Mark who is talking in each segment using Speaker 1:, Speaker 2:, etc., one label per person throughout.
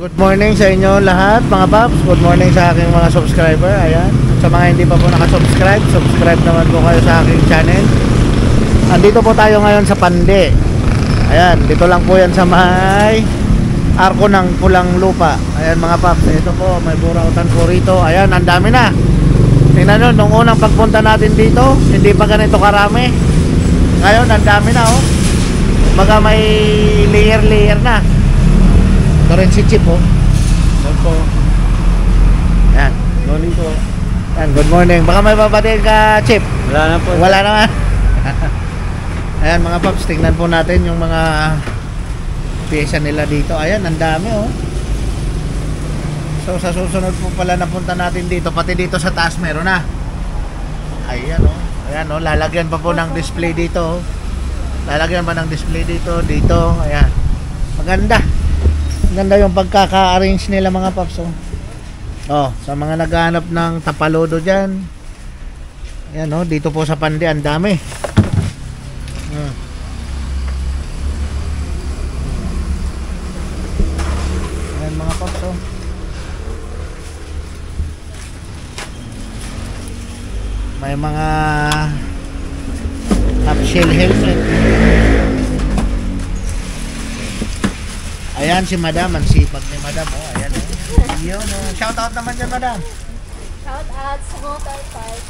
Speaker 1: Good morning sa inyo lahat mga paps. Good morning sa aking mga subscriber. Ayan. Sa mga hindi pa po nakasubscribe, subscribe naman po kayo sa aking channel. Andito po tayo ngayon sa Pande. Ayan, dito lang po yan sa may arko ng Pulang Lupa. Ayan mga paps, ito po, may burautan po rito. Ayan, ang dami na. Tingnan nyo, nung unang pagpunta natin dito, hindi pa ganito karami. Ngayon, ang dami na oh. Baga may layer na. Ito rin si Chip oh. Good po. Ayan, morning po. Ayan, good morning. Baka may babatiin ka, Chip?
Speaker 2: Wala na po.
Speaker 1: Wala naman. Ayan mga paps, tingnan po natin yung mga pyesa nila dito. Ayan, ang dami oh. So sa susunod po pala na punta natin dito, pati dito sa taas meron na. Ayan oh. Ayan oh, lalagyan pa po ng display dito oh. Lalagyan pa ng display dito, dito. Ayan. Maganda. Maganda yung pagkaka-arrange nila mga paps oh. Oh, sa mga naghahanap ng tapalodo dyan. Ayan oh, dito po sa Pande ang dami. Ayan mga paps oh. May mga half shell helmet. Ayan si Madam, ang sipag ni Madam oh. Ayan oh. Yun oh. Shout out naman dyan Madam.
Speaker 3: Shout out sa motor parts.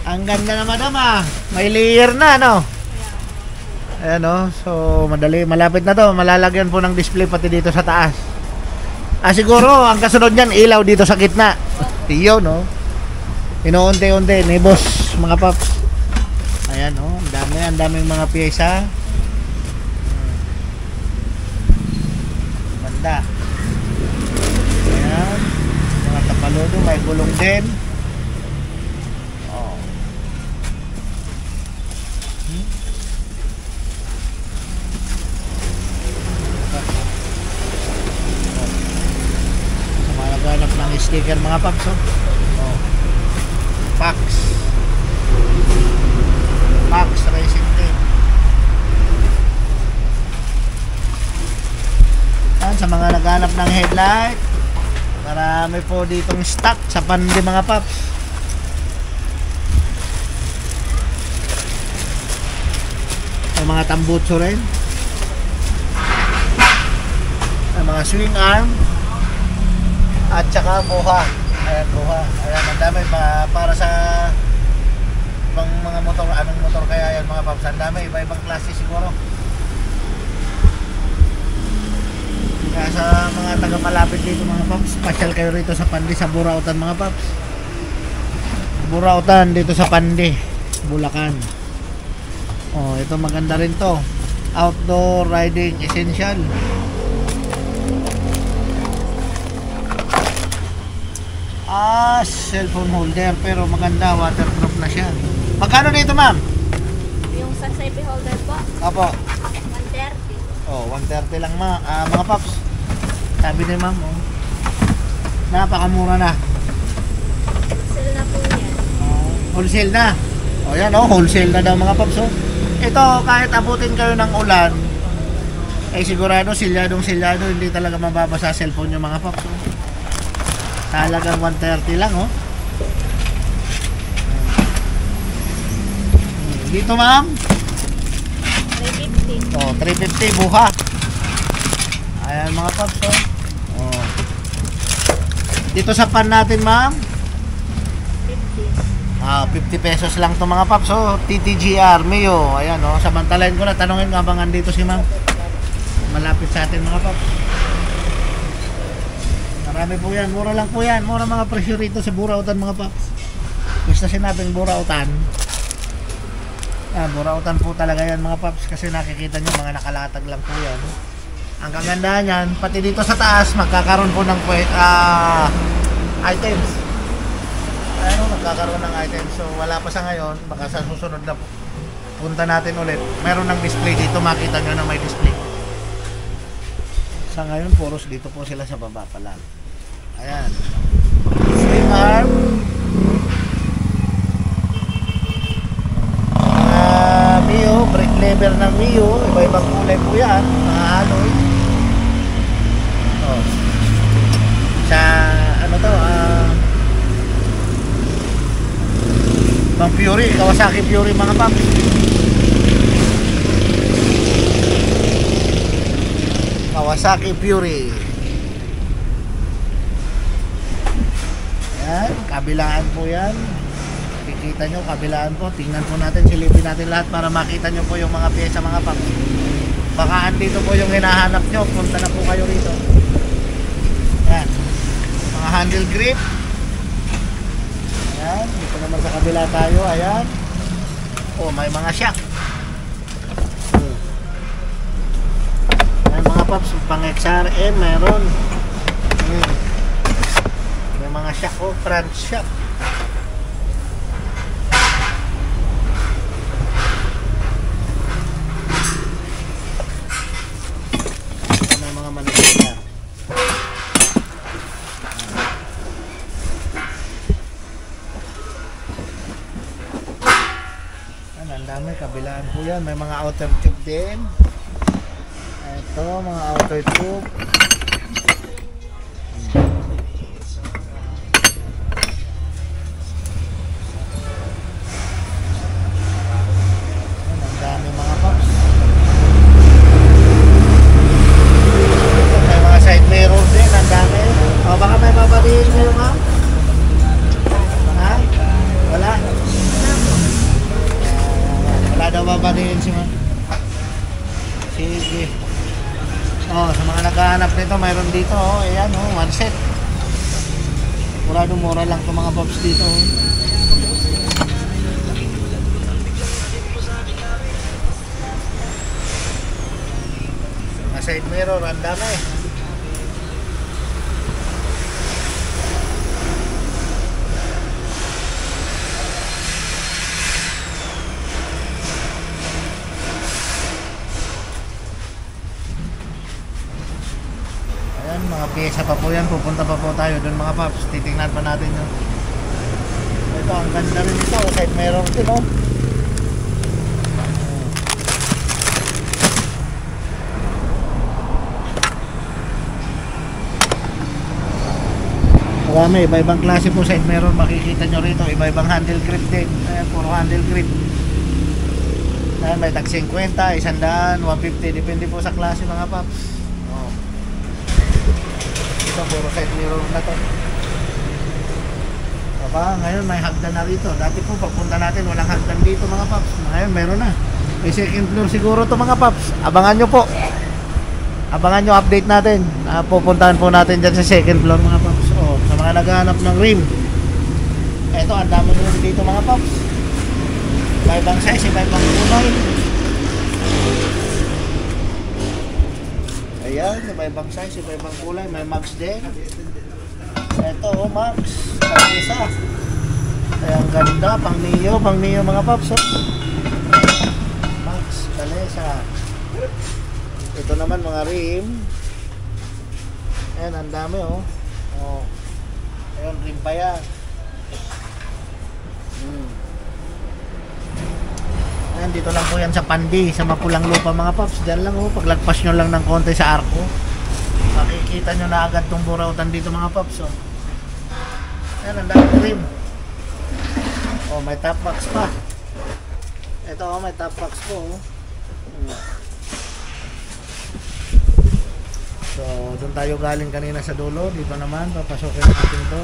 Speaker 1: Ang ganda na Madam ah. May layer na no. Ayan oh. So madali, malapit na to. Malalagyan po ng display pati dito sa taas. Ah siguro ang kasunod niyan ilaw dito sa gitna. Yun no. Inuunti-unti ni boss mga paps. Ayan oh. Ang daming mga pyesa. Ganda. Ayan. Mga tapalodo, may gulong din. Oh. Sa mga naghanap ng sticker mga paps oh. Oh. Pax Racing Team. Ayan, sa mga naghanap ng headlight, marami po ditong stock sa Pande mga paps. Sa mga tambutso rin, sa mga swing arm at saka buha. Ayan buha. Ayan, ang dami para sa ibang mga motor. Anong motor kaya yan mga paps? Ang dami, iba-ibang klase siguro. Kaya sa mga taga-malapit dito mga paps, pasyal kayo rito sa Pande sa Burautan mga paps. Burautan dito sa Pande, Bulacan. Oh, ito maganda rin to. Outdoor riding essential. Ah, cellphone holder pero maganda, waterproof na siya. Magkano dito ma'am?
Speaker 3: Yung sa safety holder po,
Speaker 1: Opo.
Speaker 3: 130.
Speaker 1: Oh, 130 lang mga paps. Sabi ni ma'am oh. Napakamura na.
Speaker 3: Wholesale na po yan.
Speaker 1: Oh, wholesale na. Oh, yan oh, wholesale na daw mga paps oh. Ito kahit abutin kayo ng ulan, eh sigurado silyado, hindi talaga mababasa cellphone yung mga paps oh. Talagang 130 lang oh. Dito ma'am
Speaker 3: 350.
Speaker 1: oh, 350 buha. Ayan mga paps oh. Oh. Dito sa pan natin ma'am
Speaker 3: 50.
Speaker 1: 50 pesos lang to mga paps. So, TTGR, Mio. Ayan, oh. Samantalain ko na. Tanungin nga bang andito si ma'am. Malapit sa atin mga paps. Marami po yan. Mura lang po yan. Mura mga presyo rito sa Burautan mga paps. Basta sinabing Burautan. Burautan po talaga yan mga paps. Kasi nakikita nyo mga nakalatag lang po yan. Ang kagandahan yan, pati dito sa taas, magkakaroon po ng items. Ayun, magkakaroon ng items. So, wala pa sa ngayon. Baka sa susunod na punta natin ulit. Meron ng display dito. Makita nyo na may display. Sa ngayon, puros dito po sila sa baba pa lang. Ayan. Swing arm. Mio, brake lever ng Mio. Iba-ibang kulay po yan. Mga alloy. Oh. Sa, ano to, Pang Fury, Kawasaki Fury mga paps. Kawasaki Fury. Ayan, kabilaan po yan. Kikita nyo, kabilaan po. Tingnan po natin, silipin natin lahat para makita nyo po yung mga pyesa mga paps. Baka andito po yung hinahanap nyo. Punta na po kayo rito. Ayan. Mga handle grip. Ayan. Dito naman sa kabila tayo. Ayan. Oh, may mga shock. Ayan mga paps. Pang XRM meron. May mga shock. Oh, front shock. Dami, kabilaan po yan. May mga outer tube din. Ito, mga outer tube. Ayan, ang dami mga paps. May mga side mirror din. Ang dami. O, baka may babarihin kayo ma'am? Ha? Wala? Wala daw babalihin si ma'am. Sige. Oh, sa mga naghahanap nito, mayroon dito, oh, ayan, oh, one set. Mura lang itong mga pops dito, oh. Mga side mirror, ang dami. Mga pyesa pa po yan, pupunta pa po tayo doon mga paps, titingnan pa natin yun. Ito, ang ganda rin ito, side mirror din, no? Marami, iba-ibang klase po side mirror, makikita nyo rito, iba-ibang handle grip din. Ayan, puro handle grip. Ayan, may tag 50, 100, 150, depende po sa klase mga paps. Puro side mirror na to. Aba, ngayon may hagdan na rito. Dati po pagpunta natin walang hagdan dito mga paps. Ngayon meron na. May second floor siguro to mga paps. Abangan nyo po. Abangan nyo update natin. Pupuntahan po natin dyan sa second floor mga paps. O, sa mga naghahanap ng rim. Eto, ang dami rin dito mga paps. Iba-ibang size, iba-ibang kulay. Ayan, iba-ibang size, iba-ibang kulay. May max din. Ito, oh, max. Pang isa. Ayan, ganda. Pang Mio mga paps. Oh. Max, kalesa. Ito naman mga rim. Ayan, ang dami, oh. Oh. Ayan, rim pa yan. Ayan, dito lang po yan sa Pandi, sa Mapulang Lupa mga paps. Diyan lang, oh, paglagpas nyo lang ng konti sa arko, makikita nyo na agad tong Burautan dito mga paps, oh. Ayan, ang dami rim. Oh, may top box pa. Ito, oh, may top box po, oh. So, doon tayo galing kanina sa dulo. Dito naman, papasukin natin to.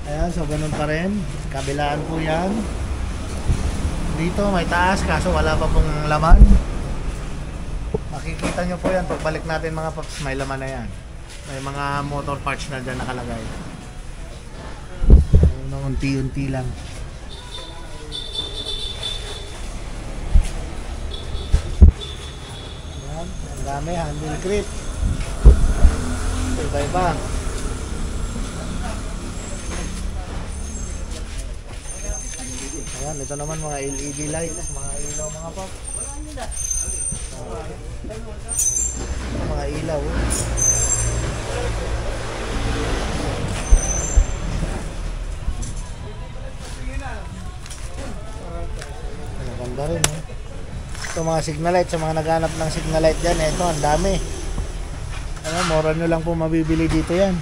Speaker 1: Ayan, so ganun pa rin. Kabilaan po yan. Dito may taas, kaso wala pa pong laman. Makikita nyo po yan pagbalik natin mga paps, may laman na yan. May mga motor parts na dyan nakalagay. Unti-unti lang. Ayan, ang dami, handle grip. Iba-iba. Ayan, ito naman mga LED lights, mga ilaw mga pop. Mga ilaw. Maganda rin eh. Ito mga signal light, sa mga naghanap ng signal light dyan, ito ang dami. Ano, mura nyo lang po mabibili dito yan.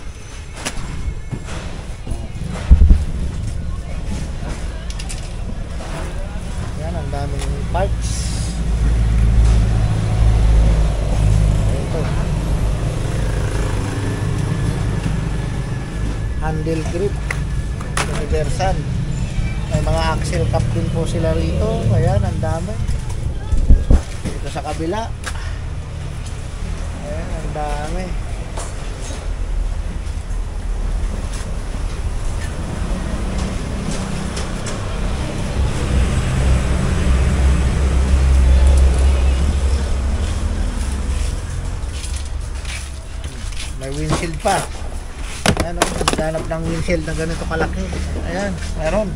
Speaker 1: Yan, ang daming parts. Ito. Handle grip. Universal. May mga axle cap din po sila rito. Ayan, ang dami. Dito sa kabila. Ayan, ang dami. May windshield pa. Ayan, naghanap ng windshield na ganito kalaki. Ayan, meron.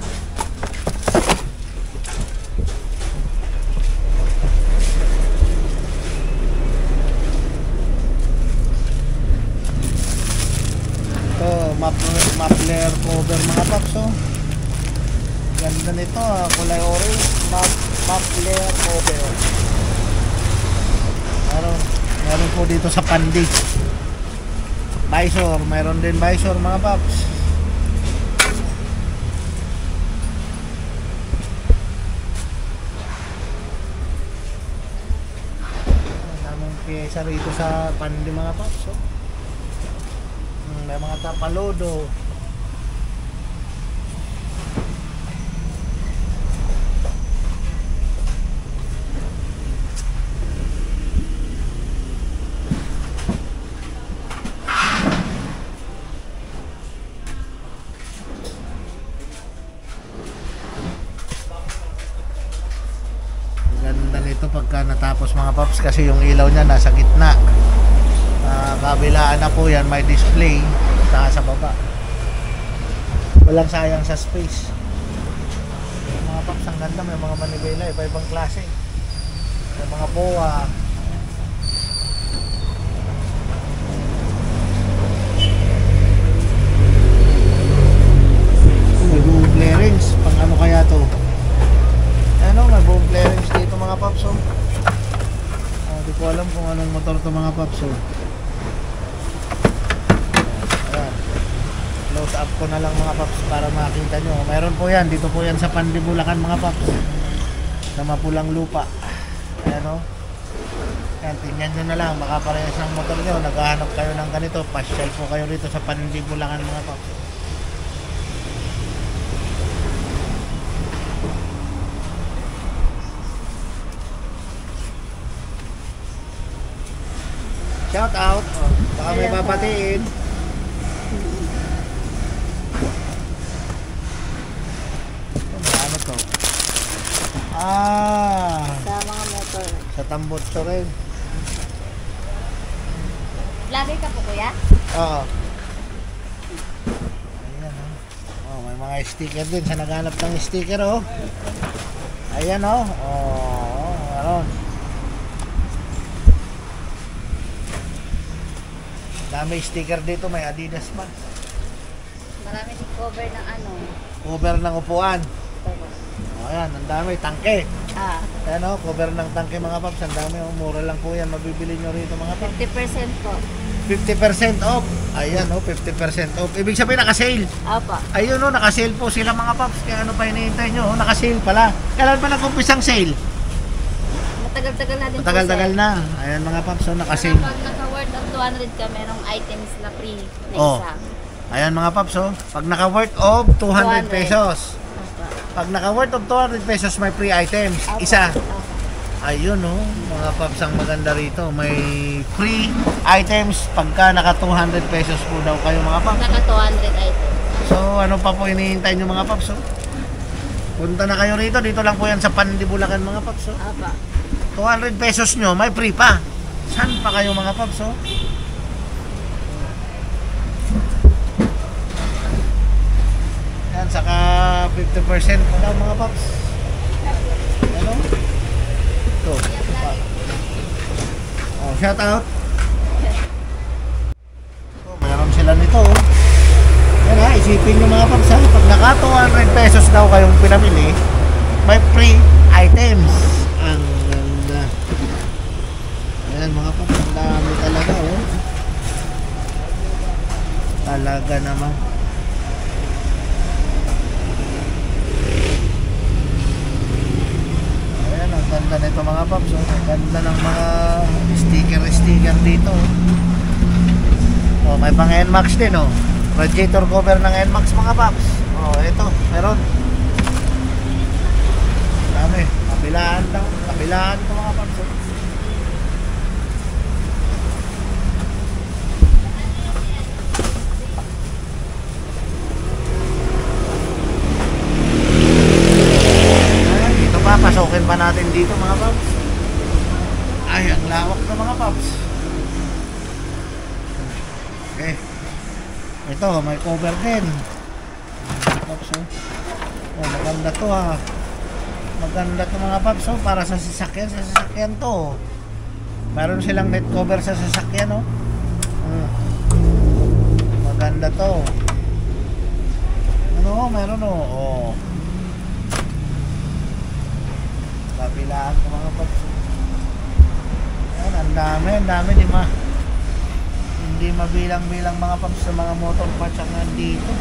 Speaker 1: Muffler cover mga paps, oh. Ganda nito, kulay orange. Muffler cover. Meron po dito sa Pandi. Visor, meron din visor mga paps. Daming pyesa rito sa Pandi mga paps, oh. May mga tapalodo. Ganda nito pagka natapos mga paps, kasi yung ilaw niya nasa gitna. Kabilaan na po yan, may display sa baba. Walang sayang sa space. Mga paps, ang ganda. May mga manibela, iba-ibang klase. May mga boa. May boom clearings. Pang ano kaya to? Ano, may boom clearings dito mga paps, oh. Hindi ko alam kung anong motor to mga paps, oh. Close up ko na lang mga paps para makita nyo. Mayroon po yan, dito po yan sa Pandi, Bulacan mga paps, sa mapulang lupa. Ayan, o. Yan, tingnan nyo na lang, baka parehas ng motor nyo, naghahanap kayo ng ganito, pasyal po kayo rito sa Pandi, Bulacan mga paps. Shout out, oh, baka may papatiin. Ano to?
Speaker 3: Sa mga motor.
Speaker 1: Sa tambot to rin.
Speaker 3: Lagi ka po kuya?
Speaker 1: Oo. Ayan, oh. Oh, may mga sticker din. Sa naghanap ng sticker, oh. Ayan, oh. Oh, meron. Dami sticker dito, may Adidas pa.
Speaker 3: Marami din cover ng ano.
Speaker 1: Cover ng upuan. Oh, ayan, ang dami, tangke. Ayan, oh, cover ng tangke mga paps, ang dami, oh, mura lang po yan, mabibili nyo rito mga paps.
Speaker 3: 50% po.
Speaker 1: 50% off. Ayan, oh, 50% off. Ibig sabihin naka-sale.
Speaker 3: Opo.
Speaker 1: Ayun, oh, naka-sale po sila mga paps. Kaya ano pa hinihintay nyo, oh, naka-sale pala. Kailan pa nag-umpisang sale?
Speaker 3: Matagal-tagal na din
Speaker 1: Matagal-tagal na. Ayan mga paps, oh, naka-sale.
Speaker 3: Pag naka-worth of 200 ka, merong items na free na
Speaker 1: Oh.
Speaker 3: isa.
Speaker 1: Ayan mga paps, oh. Pag naka-worth of 200
Speaker 3: 200.
Speaker 1: pesos.
Speaker 3: Opo.
Speaker 1: Pag naka-worth of 200 pesos, may free items.
Speaker 3: Opo.
Speaker 1: Isa.
Speaker 3: Opo.
Speaker 1: Ayun, oh. Mga paps, ang maganda rito. May free items pagka naka 200 pesos po daw kayo mga paps.
Speaker 3: Naka 200 items.
Speaker 1: So, ano pa po hinihintay nyo mga paps, oh? Punta na kayo rito. Dito lang po yan sa Pandi, Bulacan mga paps, oh.
Speaker 3: Opo.
Speaker 1: 200 pesos nyo, may free pa. Saan pa kayo mga paps, oh? Yan, saka 50% pa daw mga paps. Ano? Ito. Oh, shout out. Oh, mayroon sila nito, oh. Yan ha, isipin nyo mga paps, ha. Pag naka 200 pesos daw kayong pinamili, may free items. Ang ganda. Ayan mga paps, ang dami talaga, oh. Talaga naman. Ayan, ang ganda nito mga paps, oh. Ang ganda ng mga sticker dito, oh. Oh, may pang NMAX din, oh. Radiator cover ng NMAX mga paps. Oh, ito, meron. Dami, kabilaan lang. Kabilaan ko mga paps, oh. Ayan, dito pa, pasokin pa natin dito mga paps. Ay, ang lawak na mga paps. Okay. Ito, may cover din. Paps, oh. Oh, maganda to ha. Maganda to mga paps, oh. Para sa sasakyan to. Meron silang net cover sa sasakyan, oh. Maganda to. Ano, meron, oh. Oh. Kabilaan to mga paps. Ayan, ang dami, di ma. Hindi mabilang-bilang mga paps sa mga motor parts ang nandito.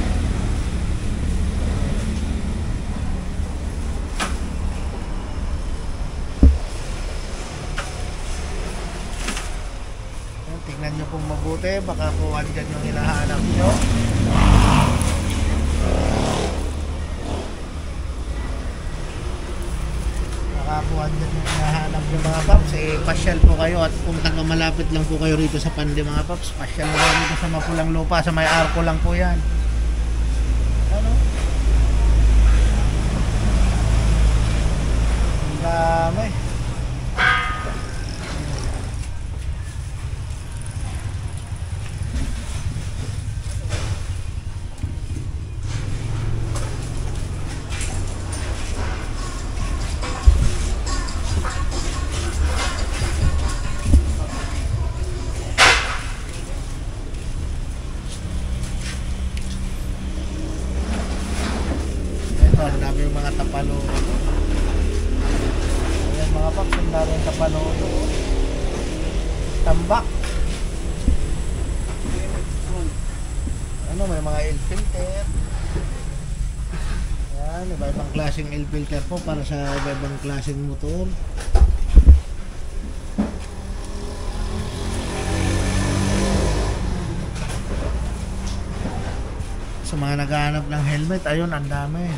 Speaker 1: Tingnan nyo pong mabuti, baka po andyan yung hinahanap nyo. Baka po andyan yung hinahanap nyo mga paps. Pasyal po kayo at kung taga malapit lang po kayo rito sa Pandi mga paps, pasyal po kayo dito sa Mapulang Lupa, sa may arko lang po yan. Ano? Ang dami. Ang dami yung mga tapalo. Ayan mga paps, ang dami yung tapalo. Tambak. Ano, may mga air filter. Ayan, iba-ibang klaseng air filter po para sa iba-ibang klaseng motor. Sa mga naghahanap ng helmet, ayun, ang dami.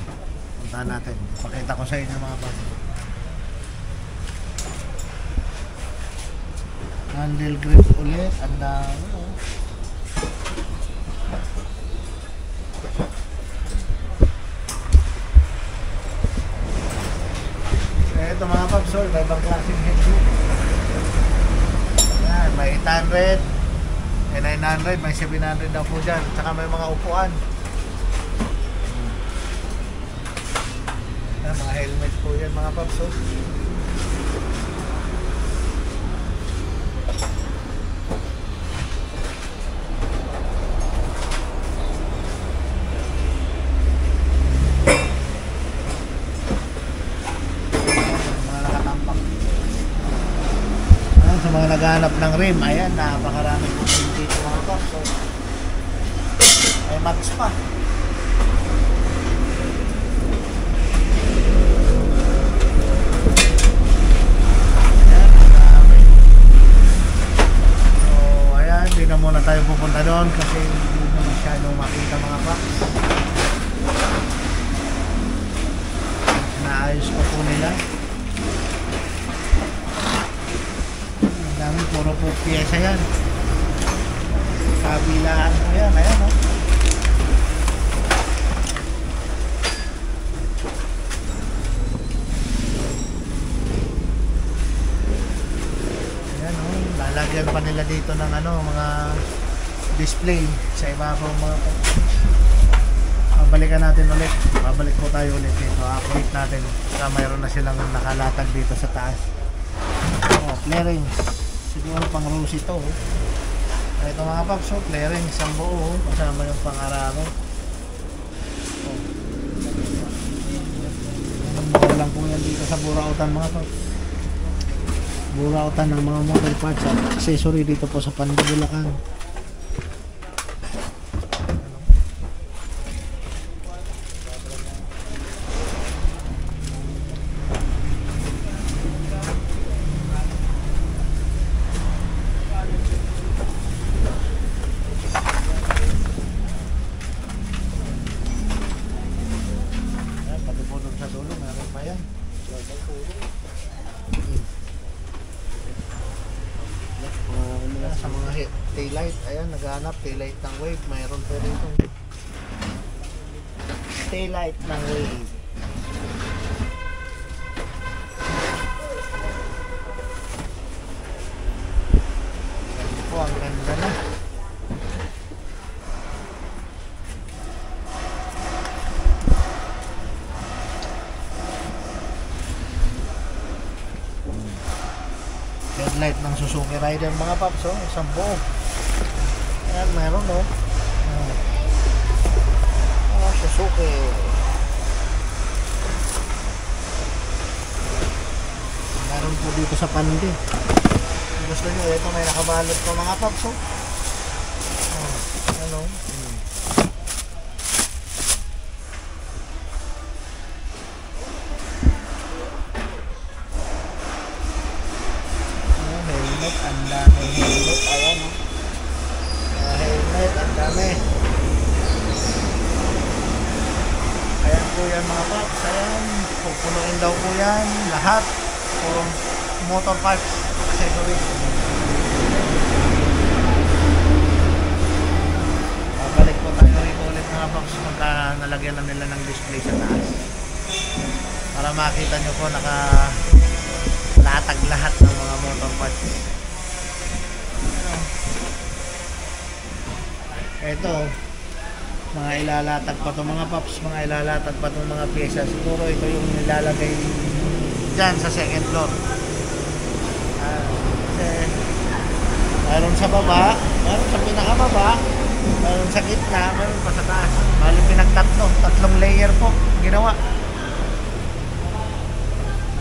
Speaker 1: Punta natin. Pakita ko sa inyo mga paps. Handle grip ulit, ang dami, oh. Ito mga paps, oh, iba-ibang klaseng headset. Ayan, may 800, may 900, may 700 daw po dyan. Tsaka may mga upuan. Ayan, mga helmet po yan mga paps, oh. Sa mga naghahanap ng rim, ayan, napakarami po dito mga paps, so, may max pa. Ayan, marami. So ayan, di na muna tayo pupunta doon kasi hindi na masyado nyo makita mga paps. Naayos pa po nila. Ang dami, puro po piyesa yan. Kabilaan po yan, ayan o. Ayan o, lalagyan pa nila dito ng ano, mga display sa ibabaw mga paps. Balikan natin ulit. Babalik po tayo ulit dito. Update natin. Saka mayroon na silang nakalatag dito sa taas. Oh, clearings. Siguro pang rose ito. Oh. Ito mga paps, oh, clearings ang buo. Oh. Kasama yung pang-araro. Oh. Mura lang po yan dito sa Burautan mga paps. Burautan ng mga motor parts at accessory dito po sa Pande, Bulacan. Sa mga taillight, ayan, naghahanap taillight ng Wave, mayroon po dito taillight ng Wave. Ito po, ang ganda na. Headlight ng Suzuki Rider mga paps, oh, isang buo. Ayan, meron oh. Suzuki. Meron po dito sa Pande. Kung gusto nyo, ito may nakabalot po mga paps, oh. Ano? Helmet, ang dami helmet, ayan o. Helmet, ang dami. Ayan po yan mga paps, ayan. Pupunuin daw po yan, lahat. Puro motor parts, accessory. Babalik po tayo rito ulit mga paps pagka nalagyan na nila ng display sa taas. Para makita nyo po latag lahat ng mga motor parts. Ito, mga ilalatag pa to mga paps, mga ilalatag pa tong mga pyesa. Siguro ito yung nilalagay dyan sa second floor. Kasi mayroon sa baba, mayroon sa pinakababa, mayroon sa gitna, mayroon pa sa taas. Bali tatlong layer po ginawa.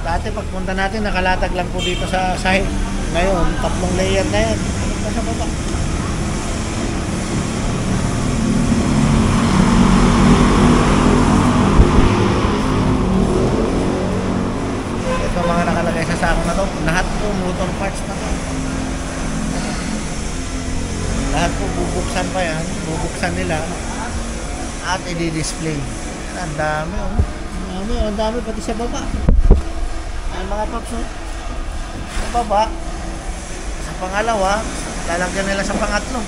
Speaker 1: Dati pagpunta natin nakalatag lang po dito sa sahig. Ngayon, tatlong layer na yan. Ano sa baba? Ito mga nakalagay sa sako na to. Lahat po motor parts na to. Lahat po bubuksan pa yan. Bubuksan nila at i-display. Ang dami oh. Ang dami pati sa baba. Ang mga paps oh. Sa baba, sa pangalawa, lalagyan nila sa pangatlo.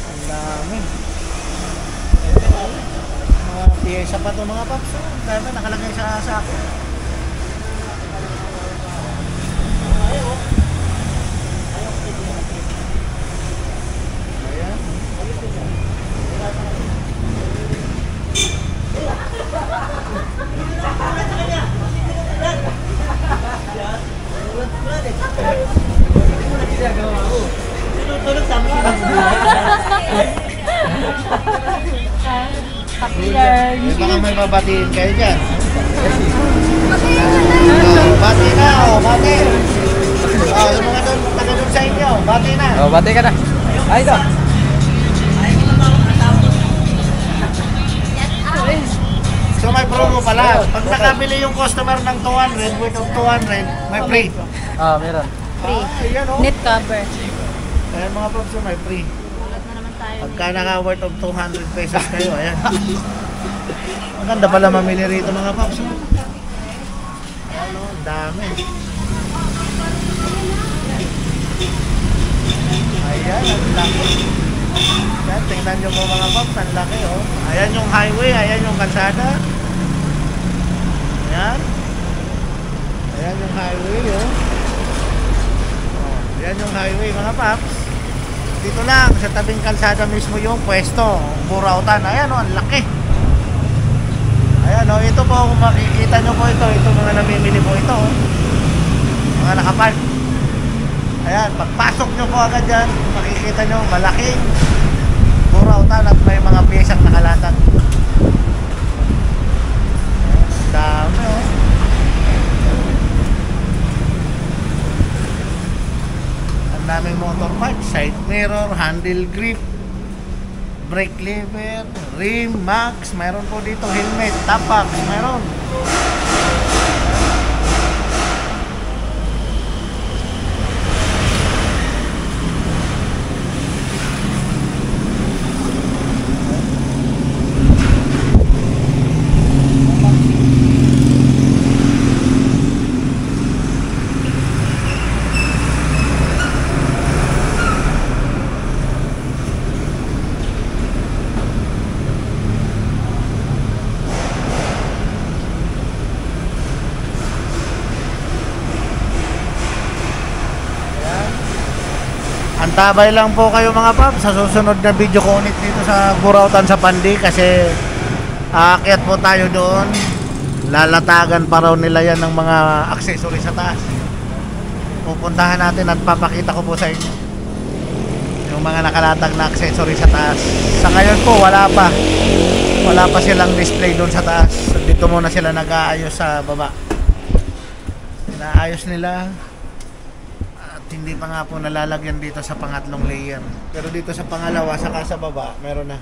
Speaker 1: Ang dami. Mga piyesa pa ito mga paps oh. Ang dami nakalagay sa sako. Ayan. Baka may babatiin kayo dyan. Bati na, bati. Yung mga doon, taga doon sa inyo, bati na.
Speaker 2: Bati ka na. Ay, ito.
Speaker 1: So may promo pala. Pag nakabili yung customer ng 200, worth of 200, may free.
Speaker 2: Meron.
Speaker 3: Free.
Speaker 1: Ayan o.
Speaker 3: Net cover.
Speaker 1: Ayan mga paps, may free.
Speaker 3: tayo.
Speaker 1: Pagka naka-worth of 200 pesos kayo, ayan. Maganda pala mamili rito mga paps. Oh. Ano, ang dami. Ayan, ang laki. Ayan, tingnan nyo po mga paps, ang laki oh. Ayan yung highway, ayan yung kalsada. Ayan. Ayan yung highway oh. Ayan yung highway mga paps. Dito lang, sa tabing kalsada mismo yung pwesto, Burautan. Ayan o, ang laki. Ayan o, ito po, kung makikita nyo po ito mga namimili po ito o. Mga nakapark. Ayan, pagpasok nyo po agad dyan, makikita nyo, malaking Burautan at may mga piyesang nakalatag. Ayan, dami o. Daming motor parts, side mirror, handle grip, brake lever, rim, max, mayroon po dito helmet, tapax, mayroon. Antabay lang po kayo mga paps sa susunod na video ko ulit dito sa Burautan sa Pandi kasi aakyat po tayo doon. Lalatagan pa raw nila yan ng mga accessory sa taas. Pupuntahan natin at papakita ko po sa inyo yung mga nakalatag na accessory sa taas. Sa ngayon po wala pa silang display doon sa taas. Dito muna sila nag-aayos sa baba. Inaayos nila. Hindi pa nga po nalalagyan dito sa pangatlong layer. Pero dito sa pangalawa, saka sa baba, meron na.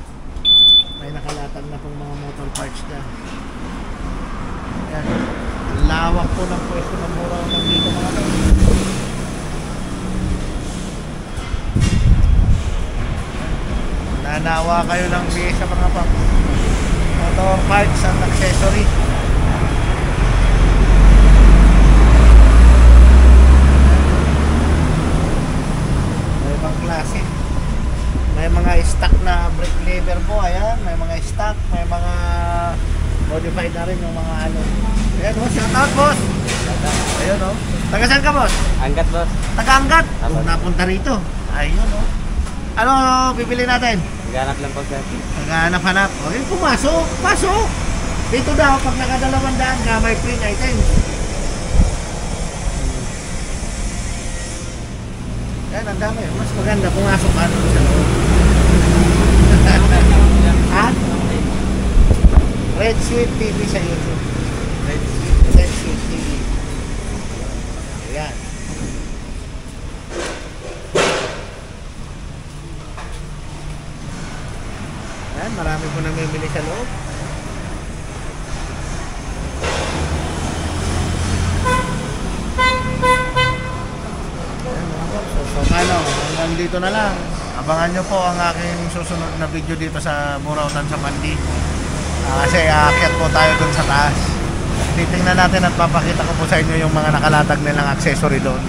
Speaker 1: May nakalatag na pong mga motor parts na. Yan. Ang lawak po ng pwesto ng Burautan dito mga to. Nanawa kayo ng biyay sa mga paps. Motor parts and accessory. Klase. May mga stock na brake lever po, ayan, may mga stock, may mga modified na rin yung mga ano. Ayan boss, shout out boss. Ayun o. Taga saan ka boss?
Speaker 2: Anggat boss.
Speaker 1: Taga Angat. Kung napunta rito. Ayun o. Ano bibili natin?
Speaker 2: Naghanap lang po sir.
Speaker 1: Naghanap-hanap. Okay, pumasok. Pasok. Dito daw, pag nakadalawang daan ka, may free items. Yan, ang dami. Mas maganda pumasok ka doon sa loob. Ha? Red Sweet TV sa YouTube. Red Sweet TV. Ayan. Ayan, marami po namimili sa loob. So paano, hanggang dito na lang. Abangan nyo po ang aking susunod na video dito sa Burautan sa Pandi. Kasi aakyat po tayo dun sa taas. Titingnan natin at papakita ko po sa inyo yung mga nakalatag nilang accessory doon.